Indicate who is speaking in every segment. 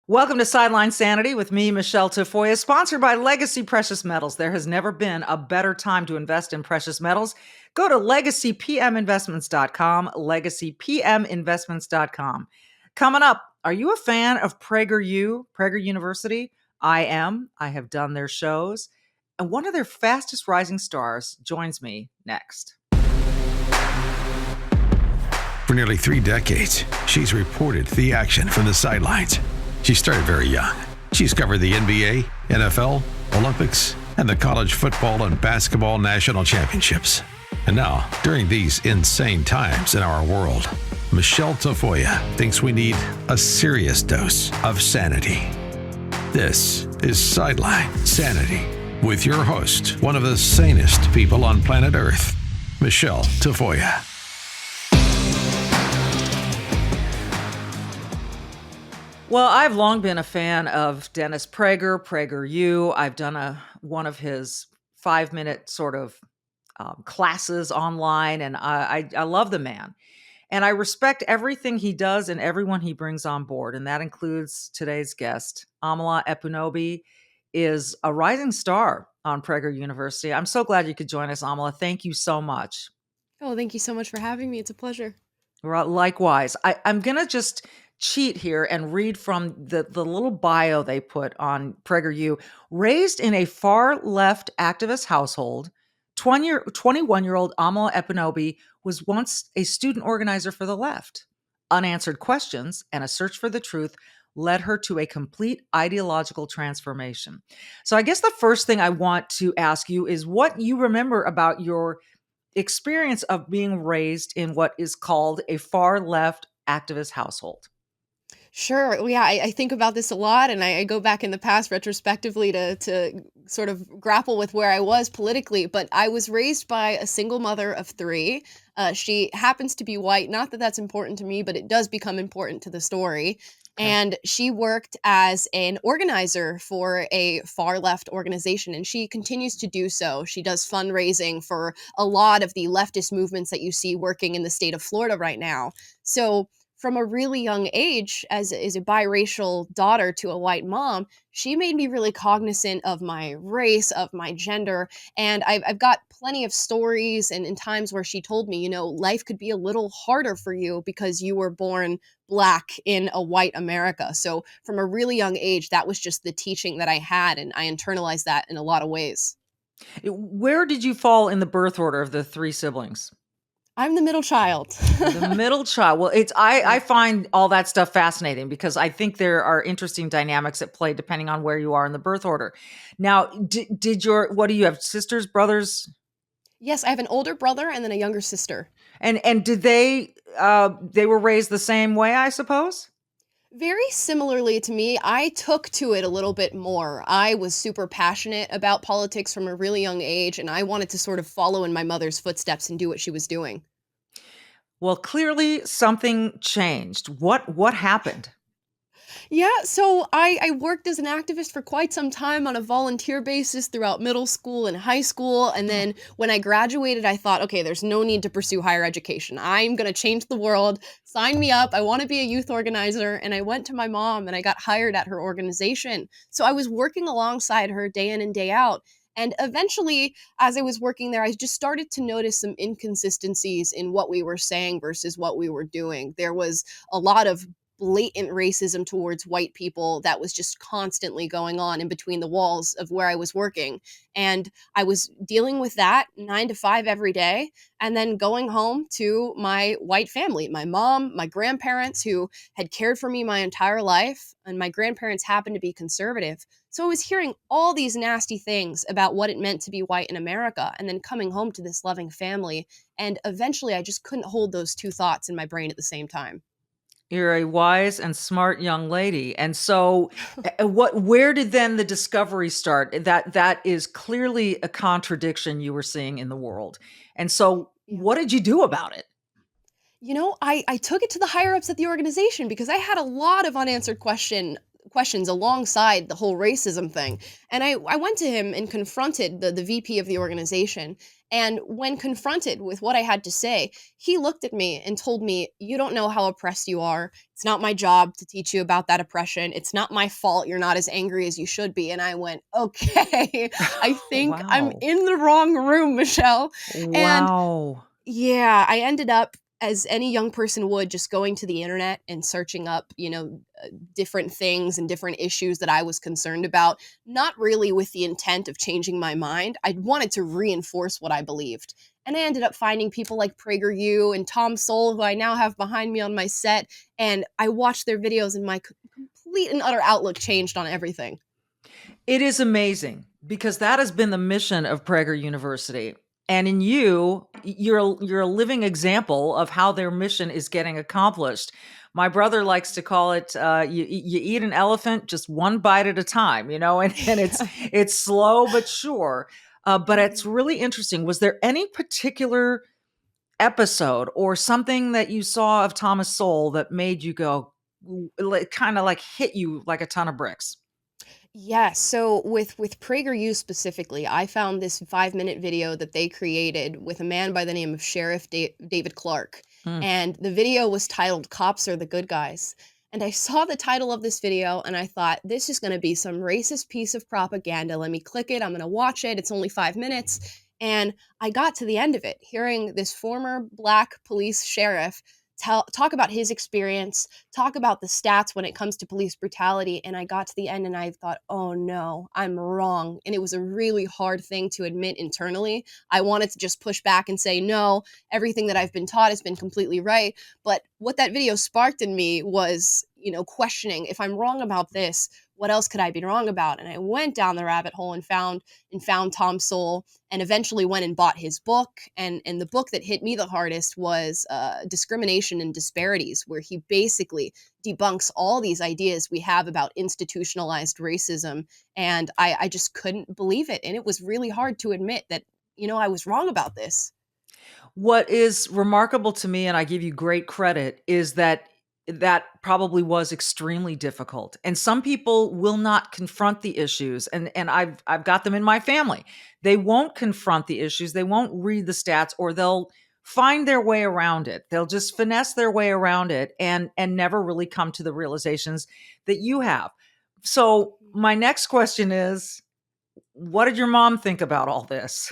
Speaker 1: Welcome to Sideline Sanity with me, Michele Tafoya, sponsored by Legacy Precious Metals. There has never been a better time to invest in precious metals. Go to legacypminvestments.com, legacypminvestments.com. Coming up, are you a fan of PragerU, Prager University? I am. I have done their shows. And one of their fastest rising stars joins me next.
Speaker 2: For nearly 3 decades, she's reported the action from the sidelines. She started very young. She's covered the NBA, NFL, Olympics, and the college football and basketball national championships. And now, during these insane times in our world, Michele Tafoya thinks we need a serious dose of sanity. This is Sideline Sanity with your host, one of the sanest people on planet Earth, Michele Tafoya.
Speaker 1: Well, I've long been a fan of Dennis Prager, PragerU. I've done one of his 5-minute sort of classes online, and I love the man. And I respect everything he does and everyone he brings on board, and that includes today's guest. Amala Ekpunobi is a rising star on Prager University. I'm so glad you could join us, Amala. Thank you so much.
Speaker 3: Oh, thank you so much for having me. It's a pleasure.
Speaker 1: Likewise. I'm going to just cheat here and read from the little bio they put on PragerU. Raised in a far-left activist household, 21-year-old Amala Ekpunobi was once a student organizer for the left. Unanswered questions and a search for the truth led her to a complete ideological transformation. So I guess the first thing I want to ask you is what you remember about your experience of being raised in what is called a far left activist household.
Speaker 3: Sure. Well, yeah, I think about this a lot, and I go back in the past retrospectively to sort of grapple with where I was politically. But I was raised by a single mother of 3. She happens to be white. Not that that's important to me, but it does become important to the story.
Speaker 1: Okay.
Speaker 3: And she worked as an organizer for a far left organization, and she continues to do so. She does fundraising for a lot of the leftist movements that you see working in the state of Florida right now. So from a really young age, as a biracial daughter to a white mom, she made me really cognizant of my race, of my gender. And I've got plenty of stories and in times where she told me, life could be a little harder for you because you were born Black in a white America. So from a really young age, that was just the teaching that I had. And I internalized that in a lot of ways.
Speaker 1: Where did you fall in the birth order of the 3 siblings?
Speaker 3: I'm the middle child.
Speaker 1: The middle child. Well, I find all that stuff fascinating because I think there are interesting dynamics at play depending on where you are in the birth order. Now, what do you have? Sisters, brothers?
Speaker 3: Yes, I have an older brother and then a younger sister.
Speaker 1: And did they were raised the same way, I suppose?
Speaker 3: Very similarly to me, I took to it a little bit more. I was super passionate about politics from a really young age, and I wanted to sort of follow in my mother's footsteps and do what she was doing.
Speaker 1: Well, clearly something changed. What happened?
Speaker 3: Yeah, so I worked as an activist for quite some time on a volunteer basis throughout middle school and high school. And then when I graduated, I thought, okay, there's no need to pursue higher education. I'm going to change the world. Sign me up. I want to be a youth organizer. And I went to my mom and I got hired at her organization. So I was working alongside her day in and day out. And eventually, as I was working there, I just started to notice some inconsistencies in what we were saying versus what we were doing. There was a lot of blatant racism towards white people that was just constantly going on in between the walls of where I was working. And I was dealing with that 9 to 5 every day, and then going home to my white family, my mom, my grandparents who had cared for me my entire life. And my grandparents happened to be conservative. So I was hearing all these nasty things about what it meant to be white in America, and then coming home to this loving family. And eventually I just couldn't hold those 2 thoughts in my brain at the same time.
Speaker 1: You're a wise and smart young lady. And so where did then the discovery start? That is clearly a contradiction you were seeing in the world. And so what did you do about it?
Speaker 3: I took it to the higher ups at the organization because I had a lot of unanswered questions questions alongside the whole racism thing. And I went to him and confronted the VP of the organization. And when confronted with what I had to say, he looked at me and told me, "You don't know how oppressed you are. It's not my job to teach you about that oppression. It's not my fault you're not as angry as you should be." And I went, "Okay, I think I'm
Speaker 1: Wow.
Speaker 3: in the wrong room, Michelle." And
Speaker 1: Wow.
Speaker 3: yeah, I ended up, as any young person would, just going to the internet and searching up, different things and different issues that I was concerned about, not really with the intent of changing my mind. I wanted to reinforce what I believed. And I ended up finding people like PragerU and Tom Sowell, who I now have behind me on my set. And I watched their videos, and my complete and utter outlook changed on everything.
Speaker 1: It is amazing because that has been the mission of Prager University. And in you, you're a living example of how their mission is getting accomplished. My brother likes to call it you eat an elephant just one bite at a time, and it's slow but sure. But it's really interesting. Was there any particular episode or something that you saw of Thomas Sowell that made you go, kind of like hit you like a ton of bricks?
Speaker 3: Yeah, so with PragerU specifically, I found this 5-minute video that they created with a man by the name of Sheriff David Clark,
Speaker 1: Hmm.
Speaker 3: and the video was titled "Cops Are the Good Guys." And I saw the title of this video, and I thought, this is going to be some racist piece of propaganda. Let me click it. I'm going to watch it. It's only 5 minutes. And I got to the end of it, hearing this former Black police sheriff talk about his experience, talk about the stats when it comes to police brutality. And I got to the end and I thought, oh no, I'm wrong. And it was a really hard thing to admit internally. I wanted to just push back and say, no, everything that I've been taught has been completely right. But what that video sparked in me was, questioning, if I'm wrong about this, what else could I be wrong about? And I went down the rabbit hole and found Tom Sowell, and eventually went and bought his book. And the book that hit me the hardest was Discrimination and Disparities, where he basically debunks all these ideas we have about institutionalized racism. And I just couldn't believe it. And it was really hard to admit that, I was wrong about this.
Speaker 1: What is remarkable to me, and I give you great credit, is that that probably was extremely difficult. And some people will not confront the issues. And I've got them in my family. They won't confront the issues. They won't read the stats, or they'll find their way around it. They'll just finesse their way around it and never really come to the realizations that you have. So my next question is, what did your mom think about all this?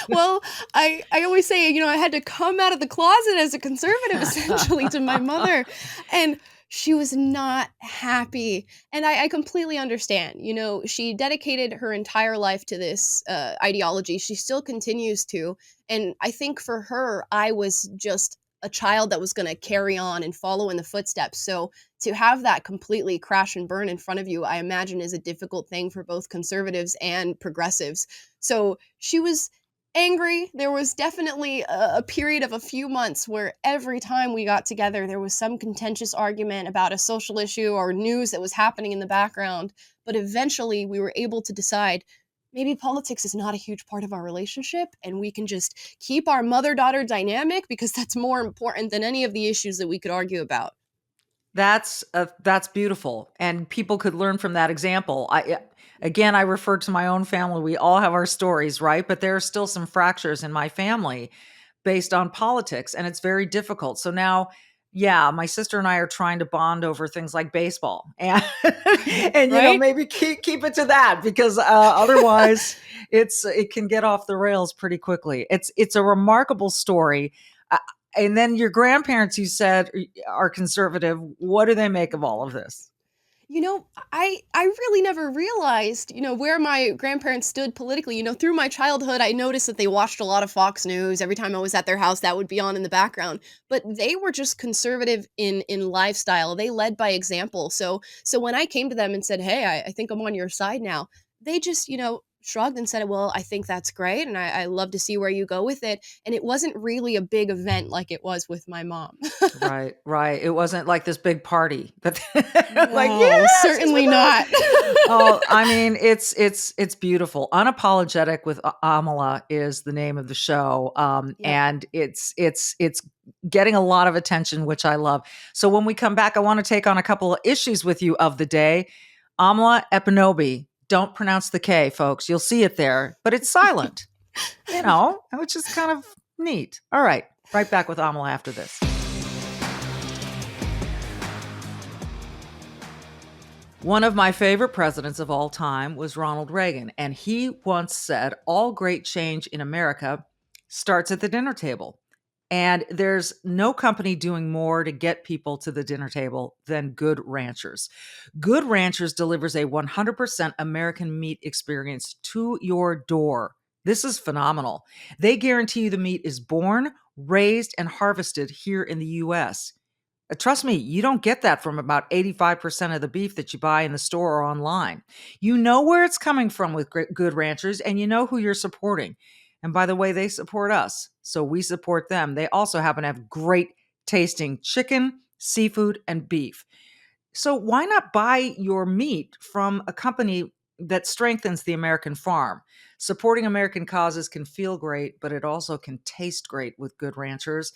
Speaker 3: Well, I always say, I had to come out of the closet as a conservative essentially to my mother. And she was not happy. And I completely understand. She dedicated her entire life to this ideology. She still continues to. And I think for her, I was just a child that was going to carry on and follow in the footsteps. So to have that completely crash and burn in front of you, I imagine is a difficult thing for both conservatives and progressives. So she was angry. There was definitely a period of a few months where every time we got together, there was some contentious argument about a social issue or news that was happening in the background. But eventually we were able to decide, maybe politics is not a huge part of our relationship, and we can just keep our mother-daughter dynamic, because that's more important than any of the issues that we could argue about.
Speaker 1: That's beautiful, and people could learn from that example. Again, I refer to my own family. We all have our stories, right? But there are still some fractures in my family based on politics, and it's very difficult. So now, yeah, my sister and I are trying to bond over things like baseball, and and
Speaker 3: Right?
Speaker 1: maybe keep it to that, because otherwise it can get off the rails pretty quickly. It's a remarkable story. And then your grandparents, you said, are conservative. What do they make of all of this?
Speaker 3: I really never realized, where my grandparents stood politically. Through my childhood, I noticed that they watched a lot of Fox News. Every time I was at their house, that would be on in the background. But they were just conservative in lifestyle. They led by example. So when I came to them and said, "Hey, I think I'm on your side now," they just, shrugged and said, well, I think that's great. And I love to see where you go with it. And it wasn't really a big event like it was with my mom.
Speaker 1: Right, right. It wasn't like this big party that like,
Speaker 3: No,
Speaker 1: yeah, she's
Speaker 3: certainly
Speaker 1: with us.
Speaker 3: not.
Speaker 1: Oh, I mean, it's beautiful. Unapologetic with Amala is the name of the show.
Speaker 3: Yep.
Speaker 1: And it's getting a lot of attention, which I love. So when we come back, I want to take on a couple of issues with you of the day. Amala Ekpunobi. Don't pronounce the K, folks. You'll see it there, but it's silent. Which is kind of neat. All right. Right back with Amala after this. One of my favorite presidents of all time was Ronald Reagan, and he once said, all great change in America starts at the dinner table. And there's no company doing more to get people to the dinner table than Good Ranchers. Good Ranchers delivers a 100% American meat experience to your door. This is phenomenal. They guarantee you the meat is born, raised, and harvested here in the U.S. Trust me, you don't get that from about 85% of the beef that you buy in the store or online. You know where it's coming from with Good Ranchers, and you know who you're supporting. And by the way, they support us, so we support them. They also happen to have great tasting chicken, seafood, and beef. So why not buy your meat from a company that strengthens the American farm? Supporting American causes can feel great, but it also can taste great with Good Ranchers.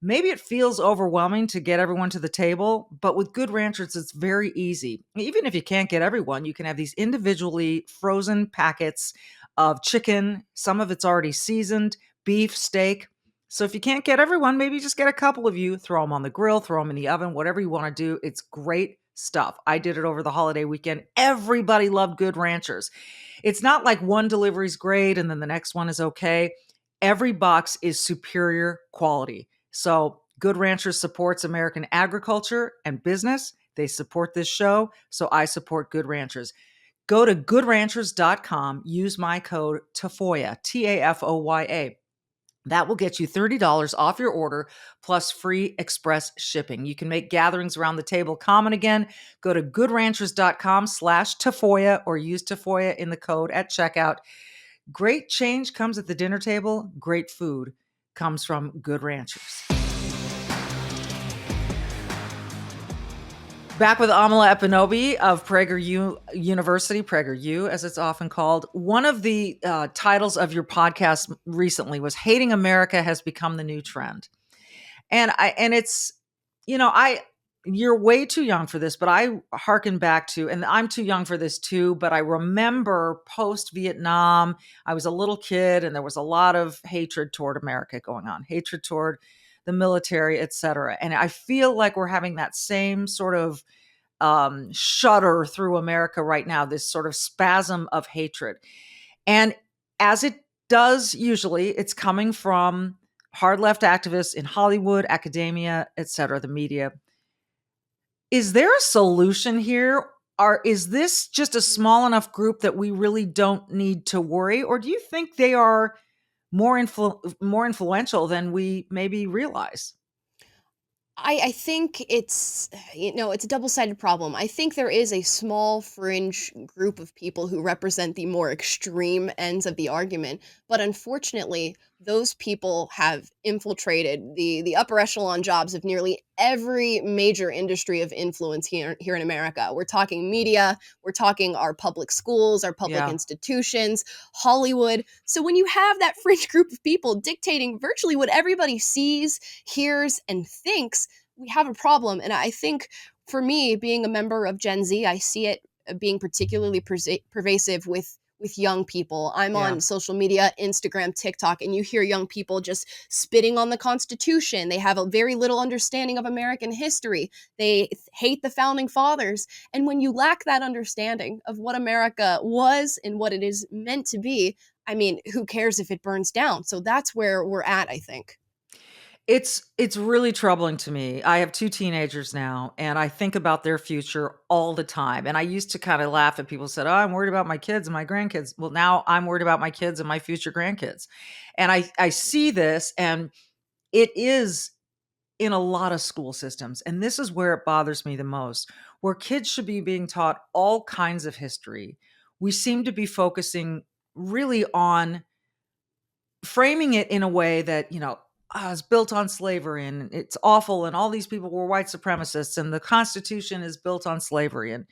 Speaker 1: Maybe it feels overwhelming to get everyone to the table, but with Good Ranchers, it's very easy. Even if you can't get everyone, you can have these individually frozen packets of chicken. Some of it's already seasoned, beef, steak. So if you can't get everyone, maybe just get a couple of you, throw them on the grill, throw them in the oven, whatever you want to do. It's great stuff. I did it over the holiday weekend. Everybody loved Good Ranchers. It's not like one delivery's great and then the next one is okay. Every box is superior quality. So Good Ranchers supports American agriculture and business. They support this show, so I support Good Ranchers. Go to goodranchers.com, use my code TAFOYA, TAFOYA. That will get you $30 off your order plus free express shipping. You can make gatherings around the table common again. Go to goodranchers.com/Tafoya or use Tafoya in the code at checkout. Great change comes at the dinner table. Great food comes from Good Ranchers. Back with Amala Ekpunobi of PragerU University, PragerU as it's often called. One of the titles of your podcast recently was "Hating America Has Become the New Trend," and it's you're way too young for this, but I hearken back to, and I'm too young for this too, but I remember post Vietnam, I was a little kid, and there was a lot of hatred toward America going on, hatred toward the military, et cetera. And I feel like we're having that same sort of shudder through America right now, this sort of spasm of hatred. And as it does usually, it's coming from hard left activists in Hollywood, academia, et cetera, the media. Is there a solution here? Or is this just a small enough group that we really don't need to worry? Or do you think they are more influential than we maybe realize?
Speaker 3: I think it's it's a double-sided problem. I think there is a small fringe group of people who represent the more extreme ends of the argument, but unfortunately, those people have infiltrated the upper echelon jobs of nearly every major industry of influence here in America. We're talking media, we're talking our public schools, our public
Speaker 1: Yeah.
Speaker 3: institutions, Hollywood. So when you have that fringe group of people dictating virtually what everybody sees, hears, and thinks, we have a problem. And I think for me, being a member of Gen Z, I see it being particularly pervasive with young people. I'm
Speaker 1: Yeah.
Speaker 3: on social media, Instagram, TikTok, and you hear young people just spitting on the Constitution. They have a very little understanding of American history. They hate the founding fathers. And when you lack that understanding of what America was and what it is meant to be, I mean, who cares if it burns down? So that's where we're at, I think.
Speaker 1: It's really troubling to me. I have 2 teenagers now, and I think about their future all the time. And I used to kind of laugh at people who said, "Oh, I'm worried about my kids and my grandkids." Well, now I'm worried about my kids and my future grandkids. And I see this, and it is in a lot of school systems. And this is where it bothers me the most, where kids should be being taught all kinds of history. We seem to be focusing really on framing it in a way that, is built on slavery and it's awful and all these people were white supremacists and the Constitution is built on slavery. And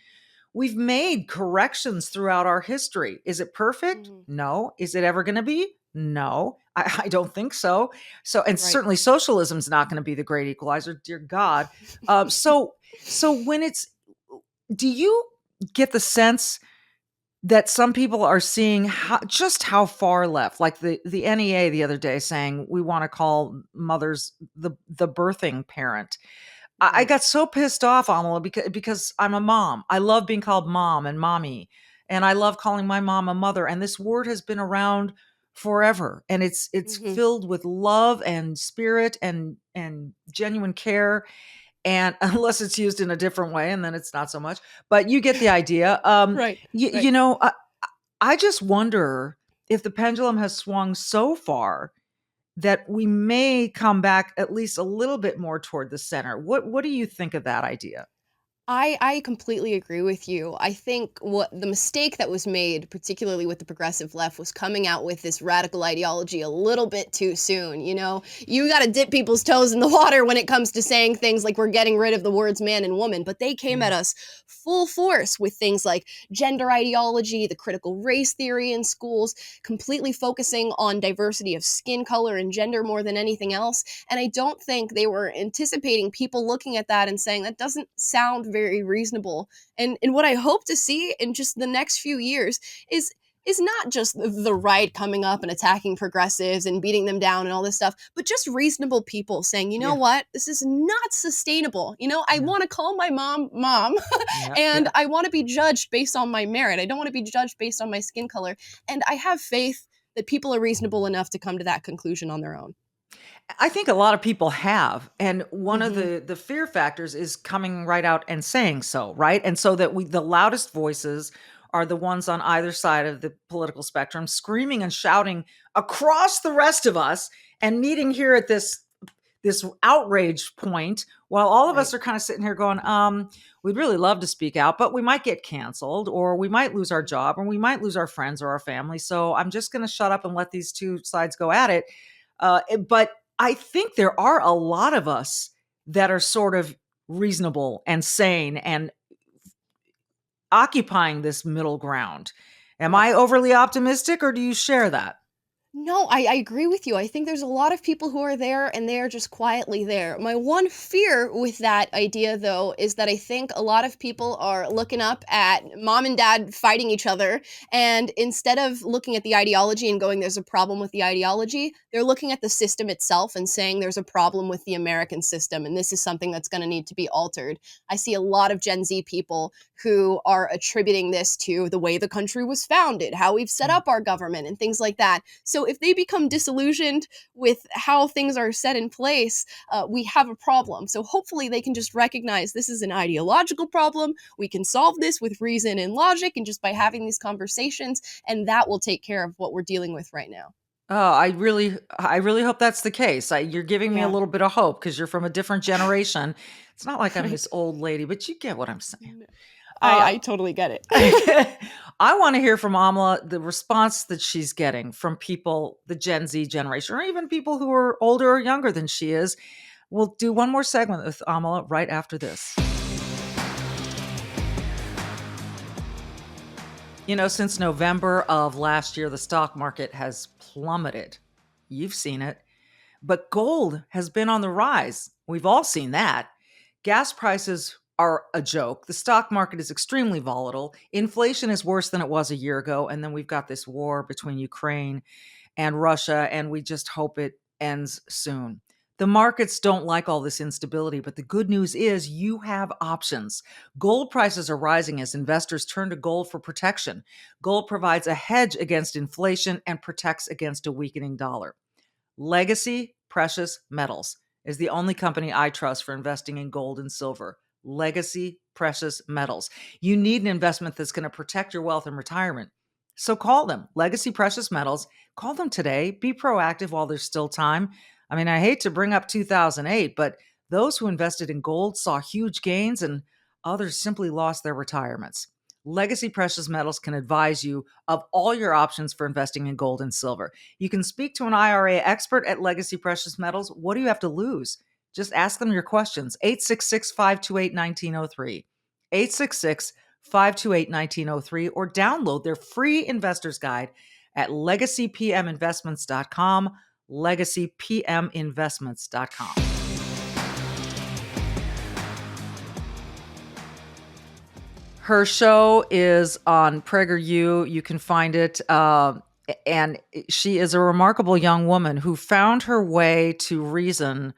Speaker 1: we've made corrections throughout our history. Is it perfect?
Speaker 3: Mhm.
Speaker 1: No. Is it ever going to be? No, I don't think so. So, and
Speaker 3: Right.
Speaker 1: certainly socialism is not going to be the great equalizer, dear God. So when do you get the sense that some people are seeing just how far left, like the NEA the other day saying we want to call mothers the birthing parent. I
Speaker 3: Right.
Speaker 1: got so pissed off, Amala, because I'm a mom. I love being called mom and mommy, and I love calling my mom a mother. And this word has been around forever, and it's
Speaker 3: Mhm.
Speaker 1: filled with love and spirit and genuine care. And unless it's used in a different way, and then it's not so much. But you get the idea.
Speaker 3: Right.
Speaker 1: You,
Speaker 3: Right.
Speaker 1: you know, I just wonder if the pendulum has swung so far that we may come back at least a little bit more toward the center. What do you think of that idea?
Speaker 3: I completely agree with you. I think what the mistake that was made, particularly with the progressive left, was coming out with this radical ideology a little bit too soon. You got to dip people's toes in the water when it comes to saying things like we're getting rid of the words man and woman, but they came at
Speaker 1: Mm,
Speaker 3: us full force with things like gender ideology, the critical race theory in schools, completely focusing on diversity of skin color and gender more than anything else. And I don't think they were anticipating people looking at that and saying that doesn't sound very reasonable. And what I hope to see in just the next few years is not just the right coming up and attacking progressives and beating them down and all this stuff, but just reasonable people saying, you know
Speaker 1: yeah,
Speaker 3: what, this is not sustainable. I
Speaker 1: yeah,
Speaker 3: want to call my mom mom,
Speaker 1: yeah,
Speaker 3: and
Speaker 1: yeah.
Speaker 3: I want to be judged based on my merit. I don't want to be judged based on my skin color. And I have faith that people are reasonable enough to come to that conclusion on their own.
Speaker 1: I think a lot of people have, and one of
Speaker 3: Hmm.
Speaker 1: the fear factors is coming right out and saying so, right? And so that the loudest voices are the ones on either side of the political spectrum screaming and shouting across the rest of us and meeting here at this outrage point, while all of us
Speaker 3: Right.
Speaker 1: are kind of sitting here going, we'd really love to speak out, but we might get canceled or we might lose our job or we might lose our friends or our family. So I'm just going to shut up and let these two sides go at it. But I think there are a lot of us that are sort of reasonable and sane and occupying this middle ground. Am
Speaker 3: Yep.
Speaker 1: I overly optimistic or do you share that?
Speaker 3: No, I agree with you. I think there's a lot of people who are there and they are just quietly there. My one fear with that idea, though, is that I think a lot of people are looking up at mom and dad fighting each other. And instead of looking at the ideology and going, there's a problem with the ideology, they're looking at the system itself and saying there's a problem with the American system. And this is something that's going to need to be altered. I see a lot of Gen Z people who are attributing this to the way the country was founded, how we've set
Speaker 1: Mm.
Speaker 3: up our government, and things like that. So if they become disillusioned with how things are set in place, we have a problem. So hopefully they can just recognize this is an ideological problem. We can solve this with reason and logic and just by having these conversations, and that will take care of what we're dealing with right now.
Speaker 1: Oh, I really hope that's the case. You're giving me a
Speaker 3: Yeah,
Speaker 1: little bit of hope because you're from a different generation. It's not like I'm
Speaker 3: right.
Speaker 1: this old lady, but you get what I'm saying.
Speaker 3: No.
Speaker 1: Uh,
Speaker 3: I totally get it.
Speaker 1: I want to hear from Amala the response that she's getting from people, the Gen Z generation, or even people who are older or younger than she is. We'll do one more segment with Amala right after this. Since November of last year, the stock market has plummeted. You've seen it. But gold has been on the rise. We've all seen that. Gas prices are a joke. The stock market is extremely volatile. Inflation is worse than it was a year ago. And then we've got this war between Ukraine and Russia, and we just hope it ends soon. The markets don't like all this instability, but the good news is you have options. Gold prices are rising as investors turn to gold for protection. Gold provides a hedge against inflation and protects against a weakening dollar. Legacy Precious Metals is the only company I trust for investing in gold and silver. Legacy Precious Metals. You need an investment that's going to protect your wealth in retirement. So call them, Legacy Precious Metals. Call them today. Be proactive while there's still time. I mean, I hate to bring up 2008, but those who invested in gold saw huge gains and others simply lost their retirements. Legacy Precious Metals can advise you of all your options for investing in gold and silver. You can speak to an IRA expert at Legacy Precious Metals. What do you have to lose? Just ask them your questions. 866-528-1903. 866-528-1903, or download their free investor's guide at legacypminvestments.com, legacypminvestments.com. Her show is on PragerU. You can find it. And she is a remarkable young woman who found her way to reason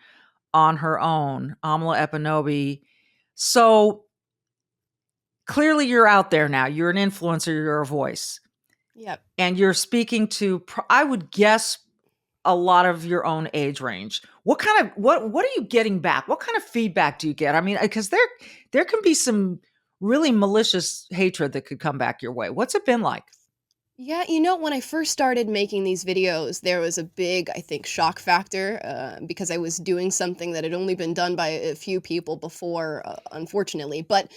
Speaker 1: on her own, Amala Ekpunobi. So clearly you're out there now. You're an influencer. You're a voice.
Speaker 3: Yep.
Speaker 1: And you're speaking to, I would guess, a lot of your own age range. What are you getting back? What kind of feedback do you get? I mean, because there can be some really malicious hatred that could come back your way. What's it been like?
Speaker 3: Yeah, when I first started making these videos, there was a big, I think, shock factor because I was doing something that had only been done by a few people before, unfortunately. But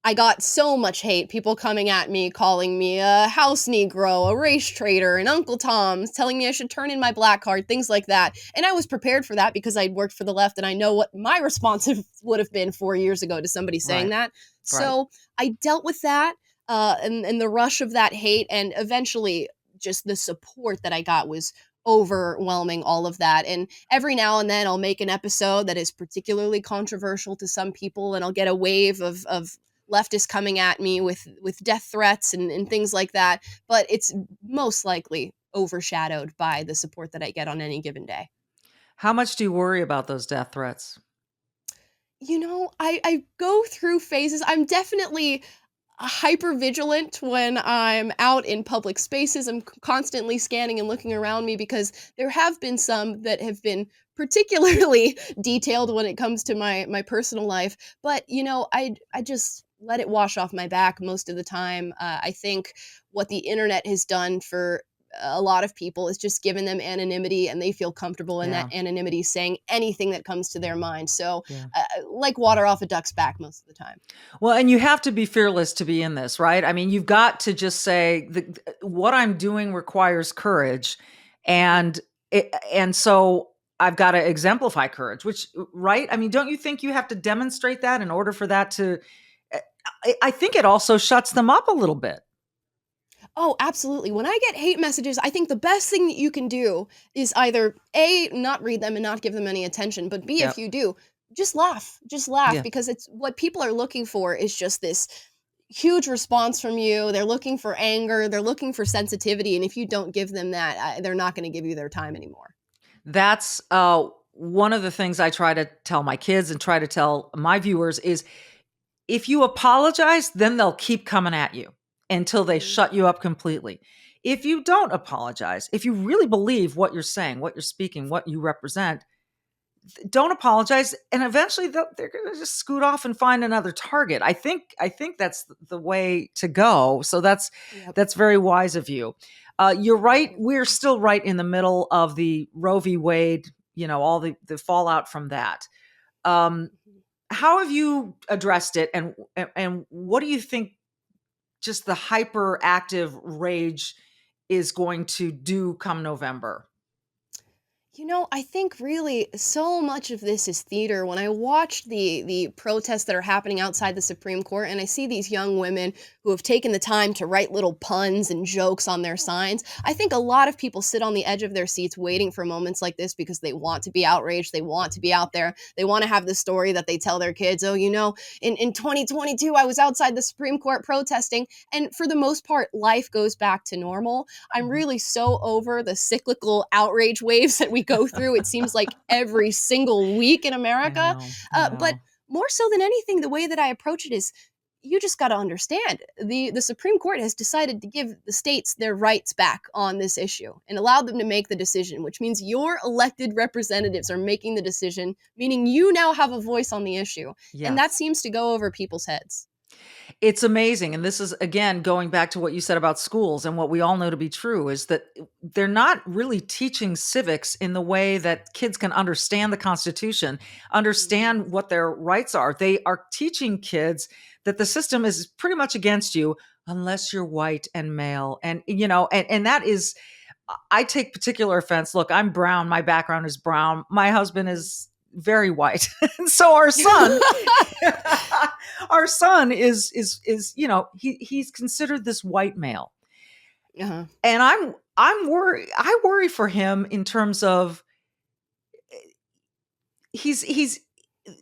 Speaker 3: I got so much hate, people coming at me, calling me a house Negro, a race traitor, an Uncle Tom, telling me I should turn in my black card, things like that. And I was prepared for that because I'd worked for the left and I know what my response would have been 4 years ago to somebody saying that. So I dealt with that and the rush of that hate, and eventually just the support that I got was overwhelming all of that. And every now and then I'll make an episode that is particularly controversial to some people and I'll get a wave of leftists coming at me with death threats and things like that. But it's most likely overshadowed by the support that I get on any given day.
Speaker 1: How much do you worry about those death threats?
Speaker 3: I go through phases. I'm definitely hyper vigilant when I'm out in public spaces. I'm constantly scanning and looking around me because there have been some that have been particularly detailed when it comes to my personal life. But, I just let it wash off my back most of the time. I think what the internet has done for a lot of people is just given them anonymity, and they feel comfortable in that anonymity saying anything that comes to their mind. So like water off a duck's back most of the time.
Speaker 1: Well, and you have to be fearless to be in this, right? I mean, you've got to just say what I'm doing requires courage. And so I've got to exemplify courage, which, right? I mean, don't you think you have to demonstrate that in order for that to, I think it also shuts them up a little bit.
Speaker 3: Oh, absolutely. When I get hate messages, I think the best thing that you can do is either A, not read them and not give them any attention, but B, if you do, just laugh. Just laugh, because it's what people are looking for is just this huge response from you. They're looking for anger. They're looking for sensitivity. And if you don't give them that, they're not going to give you their time anymore.
Speaker 1: That's one of the things I try to tell my kids and try to tell my viewers is if you apologize, then they'll keep coming at you until they shut you up completely. If you don't apologize, if you really believe what you're saying, what you're speaking, what you represent, don't apologize, and eventually they're going to just scoot off and find another target. I think that's the way to go. So that's very wise of you. You're right. We're still right in the middle of the Roe v. Wade, all the fallout from that. How have you addressed it, and what do you think just the hyperactive rage is going to do come November?
Speaker 3: I think really so much of this is theater. When I watch the protests that are happening outside the Supreme Court and I see these young women who have taken the time to write little puns and jokes on their signs, I think a lot of people sit on the edge of their seats waiting for moments like this because they want to be outraged. They want to be out there. They want to have the story that they tell their kids, oh, in 2022, I was outside the Supreme Court protesting. And for the most part, life goes back to normal. I'm really so over the cyclical outrage waves that we go through. It seems like every single week in America.
Speaker 1: I know.
Speaker 3: But more so than anything, the way that I approach it is you just got to understand the Supreme Court has decided to give the states their rights back on this issue and allow them to make the decision, which means your elected representatives are making the decision, meaning you now have a voice on the issue.
Speaker 1: Yeah.
Speaker 3: And that seems to go over people's heads.
Speaker 1: It's amazing. And this is, again, going back to what you said about schools and what we all know to be true is that they're not really teaching civics in the way that kids can understand the Constitution, understand what their rights are. They are teaching kids that the system is pretty much against you unless you're white and male. And, and that is, I take particular offense. Look, I'm brown. My background is brown. My husband is very white. And so our son, our son is, he's considered this white male.
Speaker 3: Uh-huh.
Speaker 1: And I'm worried. I worry for him in terms of he's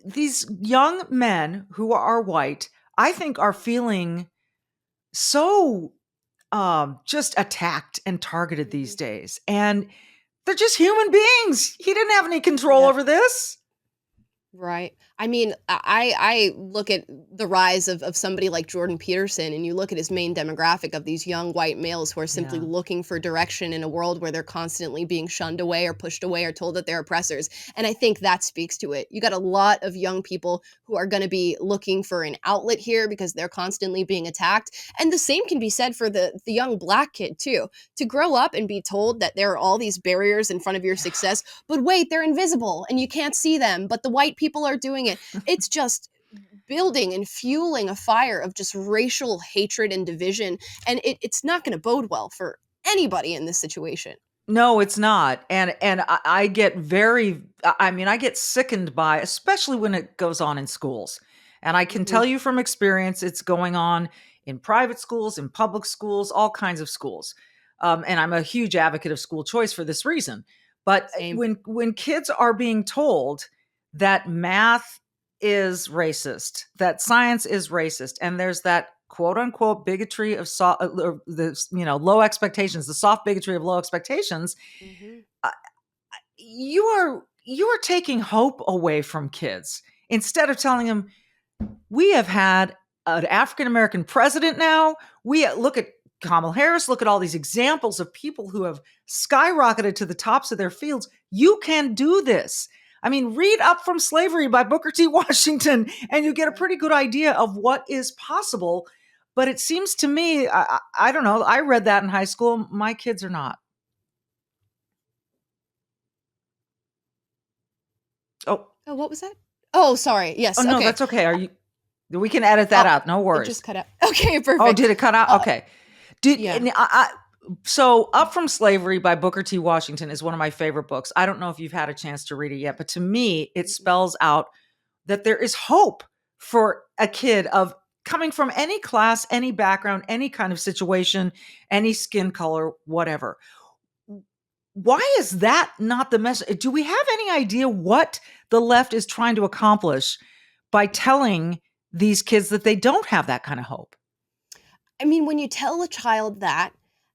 Speaker 1: these young men who are white, I think are feeling so just attacked and targeted these days. And they're just human beings. He didn't have any control
Speaker 3: Yeah.
Speaker 1: over this.
Speaker 3: Right. I mean, I look at the rise of somebody like Jordan Peterson, and you look at his main demographic of these young white males who are simply
Speaker 1: Yeah.
Speaker 3: looking for direction in a world where they're constantly being shunned away or pushed away or told that they're oppressors. And I think that speaks to it. You got a lot of young people who are going to be looking for an outlet here because they're constantly being attacked. And the same can be said for the young black kid too. To grow up and be told that there are all these barriers in front of your success, but wait, they're invisible and you can't see them, but the white people are doing it. It's just building and fueling a fire of just racial hatred and division. And it's not going to bode well for anybody in this situation.
Speaker 1: No, it's not. And I get I get sickened by, especially when it goes on in schools. And I can tell you from experience, it's going on in private schools, in public schools, all kinds of schools. And I'm a huge advocate of school choice for this reason. But
Speaker 3: Same.
Speaker 1: when kids are being told that math is racist, that science is racist, and there's that quote unquote bigotry of low expectations, the soft bigotry of low expectations, you are taking hope away from kids instead of telling them, we have had an African American president now. We look at Kamala Harris, look at all these examples of people who have skyrocketed to the tops of their fields. You can do this. I mean, read Up From Slavery by Booker T. Washington, and you get a pretty good idea of what is possible. But it seems to me, I don't know, I read that in high school. My kids are not. Oh,
Speaker 3: what was that? Oh, sorry. Yes.
Speaker 1: oh no,
Speaker 3: okay.
Speaker 1: that's okay. We can edit that out. No
Speaker 3: It
Speaker 1: worries.
Speaker 3: just cut out. Okay, perfect.
Speaker 1: Oh, did it cut out? Okay.
Speaker 3: Yeah.
Speaker 1: So Up From Slavery by Booker T. Washington is one of my favorite books. I don't know if you've had a chance to read it yet, but to me, it spells out that there is hope for a kid of coming from any class, any background, any kind of situation, any skin color, whatever. Why is that not the message? Do we have any idea what the left is trying to accomplish by telling these kids that they don't have that kind of hope?
Speaker 3: I mean, when you tell a child that,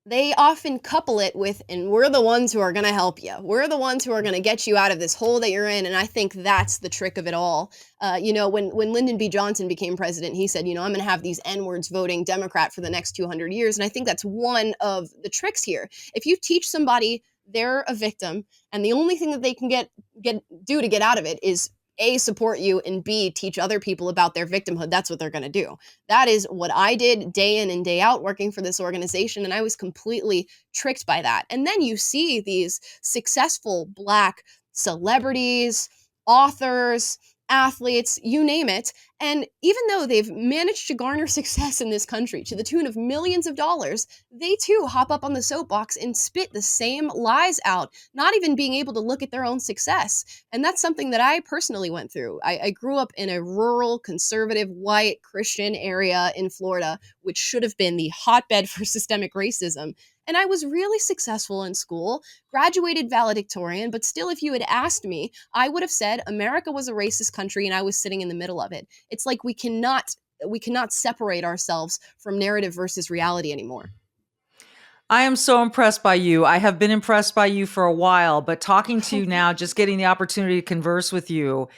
Speaker 3: they often couple it with, and we're the ones who are going to help you. We're the ones who are going to get you out of this hole that you're in. And I think that's the trick of it all. When Lyndon B. Johnson became president, he said, I'm going to have these N-words voting Democrat for the next 200 years. And I think that's one of the tricks here. If you teach somebody they're a victim, and the only thing that they can do to get out of it is A, support you, and B, teach other people about their victimhood, that's what they're going to do. That is what I did day in and day out working for this organization, and I was completely tricked by that. And then you see these successful Black celebrities, authors, athletes, you name it. And even though they've managed to garner success in this country to the tune of millions of dollars, they too hop up on the soapbox and spit the same lies out, not even being able to look at their own success. And that's something that I personally went through. I grew up in a rural, conservative, white, Christian area in Florida, which should have been the hotbed for systemic racism. And I was really successful in school, graduated valedictorian, but still, if you had asked me, I would have said America was a racist country and I was sitting in the middle of it. It's like we cannot separate ourselves from narrative versus reality anymore.
Speaker 1: I am so impressed by you. I have been impressed by you for a while, but talking to you now, just getting the opportunity to converse with you,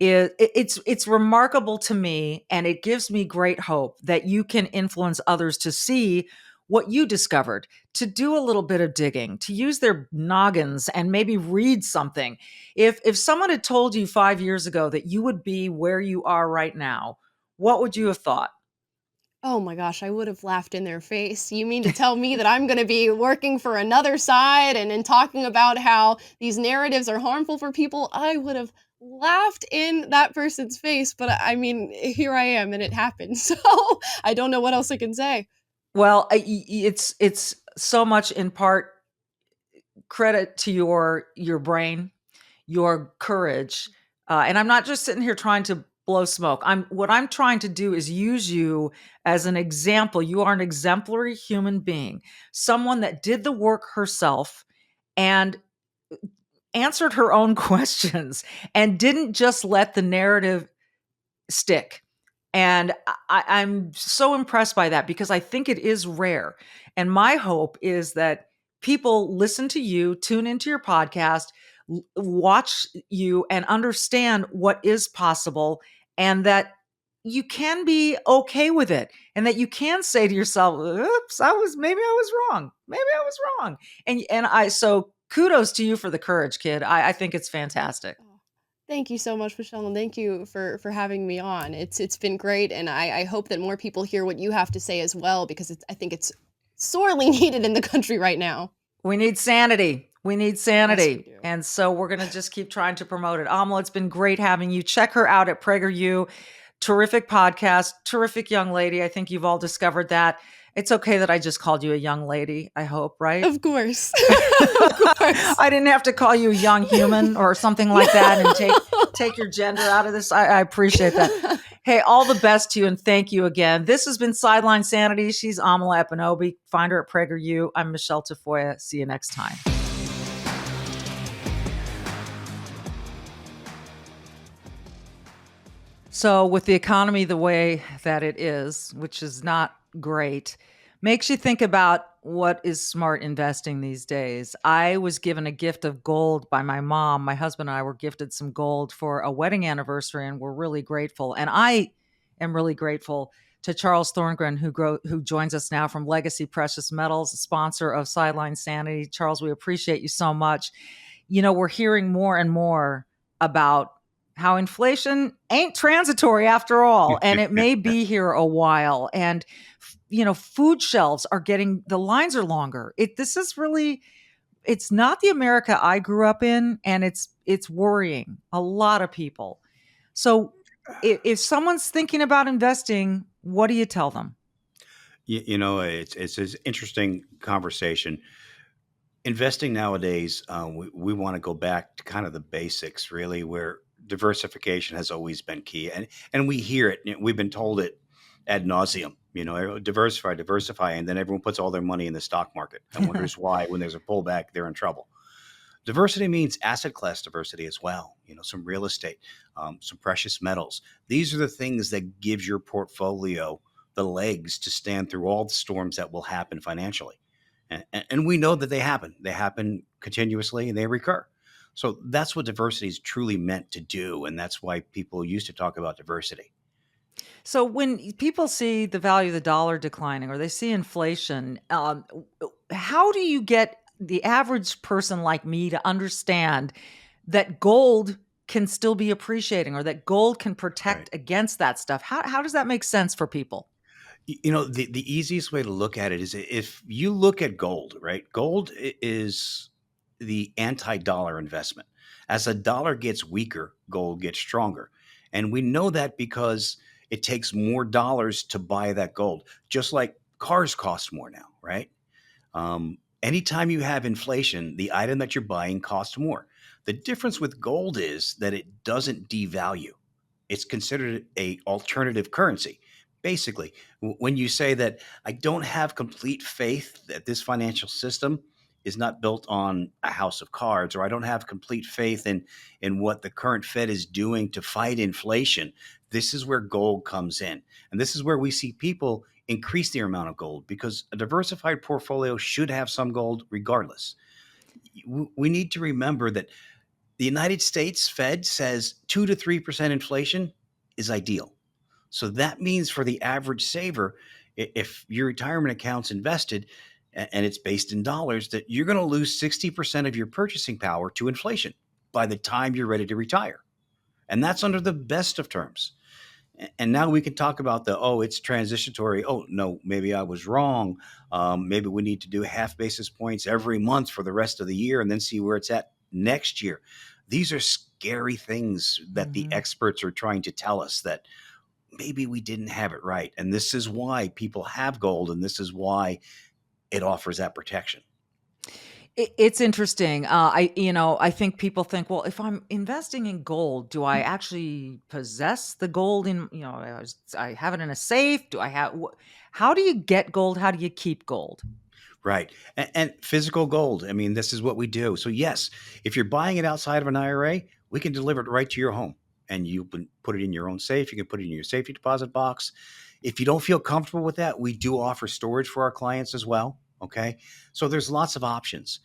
Speaker 1: it's remarkable to me, and it gives me great hope that you can influence others to see what you discovered, to do a little bit of digging, to use their noggins and maybe read something. If someone had told you 5 years ago that you would be where you are right now, what would you have thought?
Speaker 3: Oh my gosh, I would have laughed in their face. You mean to tell me that I'm going to be working for another side and talking about how these narratives are harmful for people? I would have laughed in that person's face, but I mean, here I am and it happened. So I don't know what else I can say.
Speaker 1: Well, it's so much in part credit to your brain, your courage, and I'm not just sitting here trying to blow smoke. What I'm trying to do is use you as an example. You are an exemplary human being, someone that did the work herself and answered her own questions and didn't just let the narrative stick. And I'm so impressed by that because I think it is rare. And my hope is that people listen to you, tune into your podcast, watch you, and understand what is possible, and that you can be okay with it, and that you can say to yourself, "Oops, maybe I was wrong. Maybe I was wrong." So kudos to you for the courage, kid. I think it's fantastic.
Speaker 3: Oh, thank you so much, Michelle, and thank you for having me on. It's been great, and I hope that more people hear what you have to say as well, because I think it's sorely needed in the country right now.
Speaker 1: We need sanity. We need
Speaker 3: Yes, we
Speaker 1: sanity.
Speaker 3: do.
Speaker 1: And so we're going to just keep trying to promote it. Amala, it's been great having you. Check her out at PragerU. Terrific podcast, terrific young lady. I think you've all discovered that. It's okay that I just called you a young lady, I hope, right?
Speaker 3: Of course. Of course.
Speaker 1: I didn't have to call you a young human or something like that and take your gender out of this. I appreciate that. Hey, all the best to you and thank you again. This has been Sideline Sanity. She's Amala Ekpunobi. Find her at PragerU. I'm Michele Tafoya. See you next time. So, with the economy the way that it is, which is not great, makes you think about what is smart investing these days. I was given a gift of gold by my mom. My husband and I were gifted some gold for a wedding anniversary, and we're really grateful. And I am really grateful to Charles Thorngren, who joins us now from Legacy Precious Metals, a sponsor of Sideline Sanity. Charles, we appreciate you so much. We're hearing more and more about how inflation ain't transitory after all, and it may be here a while. And food shelves the lines are longer. This is really, it's not the America I grew up in, and it's worrying a lot of people. So if someone's thinking about investing, what do you tell them?
Speaker 4: It's an interesting conversation. Investing nowadays, we want to go back to kind of the basics, really, where diversification has always been key, and we hear it. We've been told it ad nauseum. Diversify, and then everyone puts all their money in the stock market and wonders why, when there's a pullback, they're in trouble. Diversity means asset class diversity as well. Some real estate, some precious metals. These are the things that gives your portfolio the legs to stand through all the storms that will happen financially. And we know that they happen. They happen continuously and they recur. So that's what diversity is truly meant to do. And that's why people used to talk about diversity.
Speaker 1: So when people see the value of the dollar declining or they see inflation, how do you get the average person like me to understand that gold can still be appreciating or that gold can protect against that stuff? How does that make sense for people?
Speaker 4: The easiest way to look at it is if you look at gold, right? Gold is the anti-dollar investment. As a dollar gets weaker, gold gets stronger. And we know that because it takes more dollars to buy that gold, just like cars cost more now, right? Anytime you have inflation, the item that you're buying costs more. The difference with gold is that it doesn't devalue. It's considered a alternative currency. Basically, when you say that I don't have complete faith that this financial system is not built on a house of cards, or I don't have complete faith in what the current Fed is doing to fight inflation, this is where gold comes in. And this is where we see people increase their amount of gold, because a diversified portfolio should have some gold regardless. We need to remember that the United States Fed says 2 to 3% inflation is ideal. So that means for the average saver, if your retirement account's invested and it's based in dollars, that you're going to lose 60% of your purchasing power to inflation by the time you're ready to retire. And that's under the best of terms. And now we can talk about it's transitory. Oh, no, maybe I was wrong. Maybe we need to do half basis points every month for the rest of the year and then see where it's at next year. These are scary things that the
Speaker 1: Mhm.
Speaker 4: experts are trying to tell us that maybe we didn't have it right. And this is why people have gold, and this is why it offers that protection.
Speaker 1: It's interesting. I think people think, well, if I'm investing in gold, do I actually possess the gold I have it in a safe? Do I have, how do you get gold? How do you keep gold?
Speaker 4: Right. And physical gold. I mean, this is what we do. So, yes, if you're buying it outside of an IRA, we can deliver it right to your home, and you can put it in your own safe. You can put it in your safety deposit box. If you don't feel comfortable with that, we do offer storage for our clients as well. Okay. So, there's lots of options.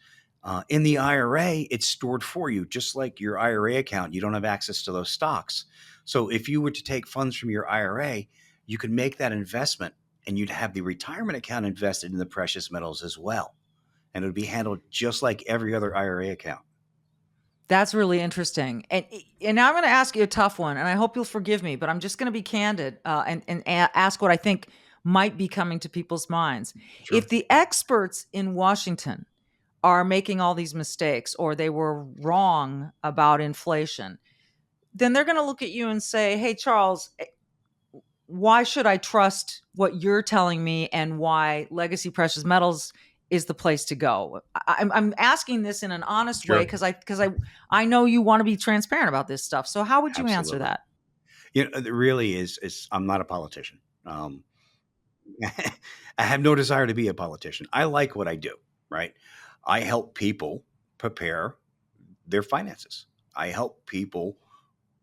Speaker 4: In the IRA, it's stored for you, just like your IRA account. You don't have access to those stocks. So, if you were to take funds from your IRA, you could make that investment, and you'd have the retirement account invested in the precious metals as well. And it would be handled just like every other IRA account.
Speaker 1: That's really interesting. And now I'm going to ask you a tough one, and I hope you'll forgive me, but I'm just going to be candid ask what I think might be coming to people's minds.
Speaker 4: Sure.
Speaker 1: If the experts in Washington are making all these mistakes, or they were wrong about inflation, then they're going to look at you and say, "Hey, Charles, why should I trust what you're telling me, and why Legacy Precious Metals is the place to go?" I'm asking this in an honest way
Speaker 4: Sure.
Speaker 1: because I know you want to be transparent about this stuff. So how would you answer
Speaker 4: Absolutely.
Speaker 1: that?
Speaker 4: It really is I'm not a politician. I have no desire to be a politician. I like what I do, right? I help people prepare their finances. I help people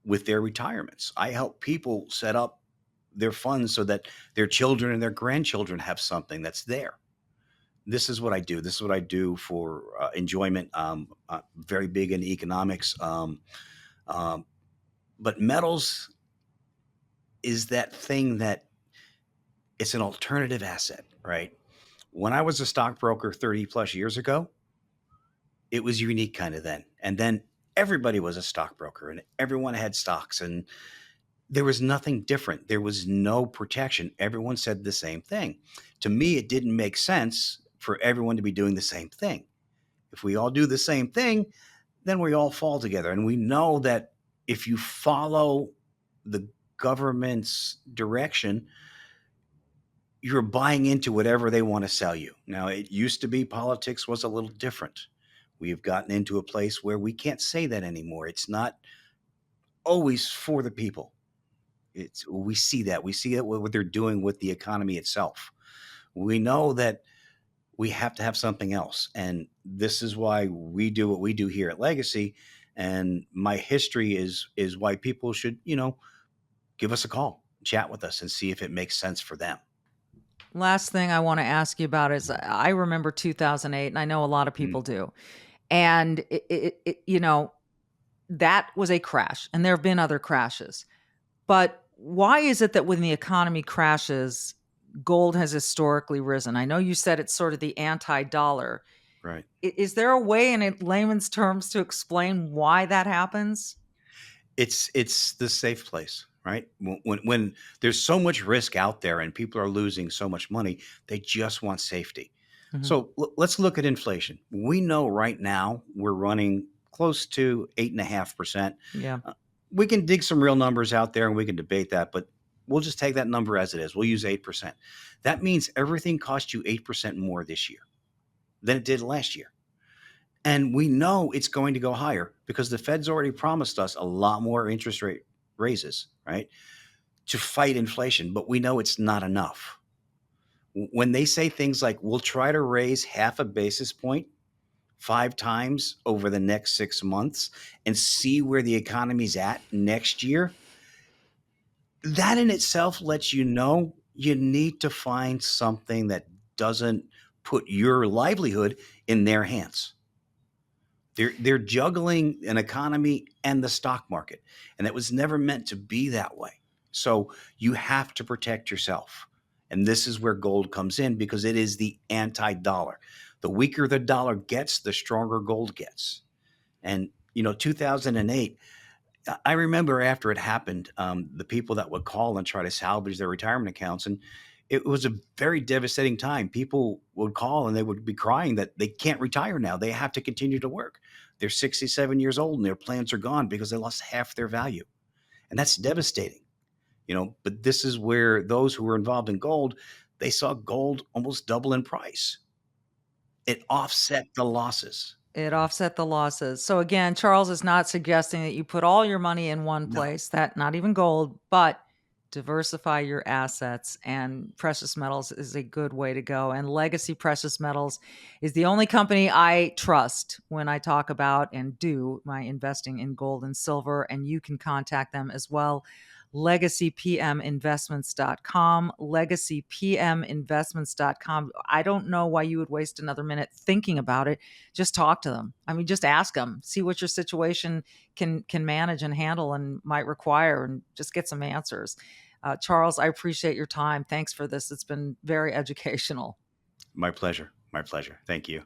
Speaker 4: with their retirements. I help people set up their funds so that their children and their grandchildren have something that's there. This is what I do. This is what I do for enjoyment. Very big in economics. Um, but metals is that thing that it's an alternative asset, right? When I was a stockbroker 30 plus years ago, it was unique kind of then. And then everybody was a stockbroker and everyone had stocks, and there was nothing different. There was no protection. Everyone said the same thing. To me, it didn't make sense for everyone to be doing the same thing. If we all do the same thing, then we all fall together. And we know that if you follow the government's direction, you're buying into whatever they want to sell you. Now, it used to be politics was a little different. We've gotten into a place where we can't say that anymore. It's not always for the people. It's we see that. We see it what they're doing with the economy itself. We know that we have to have something else. And this is why we do what we do here at Legacy. And my history is why people should, give us a call, chat with us, and see if it makes sense for them.
Speaker 1: Last thing I want to ask you about is, I remember 2008, and I know a lot of
Speaker 4: Mm,
Speaker 1: people do. And that was a crash, and there have been other crashes. But why is it that when the economy crashes, gold has historically risen? I know you said it's sort of the anti-dollar.
Speaker 4: right.
Speaker 1: Is there a way in layman's terms to explain why that happens?
Speaker 4: It's the safe place, right? When there's so much risk out there and people are losing so much money, they just want safety.
Speaker 1: Mhm.
Speaker 4: So let's look at inflation. We know right now we're running close to 8.5%.
Speaker 1: Yeah.
Speaker 4: Uh, we can dig some real numbers out there and we can debate that, but we'll just take that number as it is. We'll use 8%. That means everything cost you 8% more this year than it did last year. And we know it's going to go higher because the Fed's already promised us a lot more interest rate raises, right, to fight inflation. But we know it's not enough. When they say things like, we'll try to raise half a basis point 5 times over the next 6 months and see where the economy's at next year, that in itself lets you know you need to find something that doesn't put your livelihood in their hands. They're juggling an economy and the stock market, and it was never meant to be that way. So you have to protect yourself. And this is where gold comes in because it is the anti-dollar. The weaker the dollar gets, the stronger gold gets. And 2008, I remember after it happened, the people that would call and try to salvage their retirement accounts, and it was a very devastating time. People would call and they would be crying that they can't retire now. They have to continue to work. They're 67 years old and their plans are gone because they lost half their value. And that's devastating, but this is where those who were involved in gold, they saw gold almost double in price. It offset the losses.
Speaker 1: It offset the losses. So again, Charles is not suggesting that you put all your money in one
Speaker 4: No.
Speaker 1: place, that not even gold, but diversify your assets, and precious metals is a good way to go. And Legacy Precious Metals is the only company I trust when I talk about and do my investing in gold and silver, and you can contact them as well. LegacyPMInvestments.com, LegacyPMInvestments.com. I don't know why you would waste another minute thinking about it. Just talk to them. I mean, just ask them, see what your situation can manage and handle and might require, and just get some answers. Charles, I appreciate your time. Thanks for this. It's been very educational.
Speaker 4: My pleasure. My pleasure. Thank you.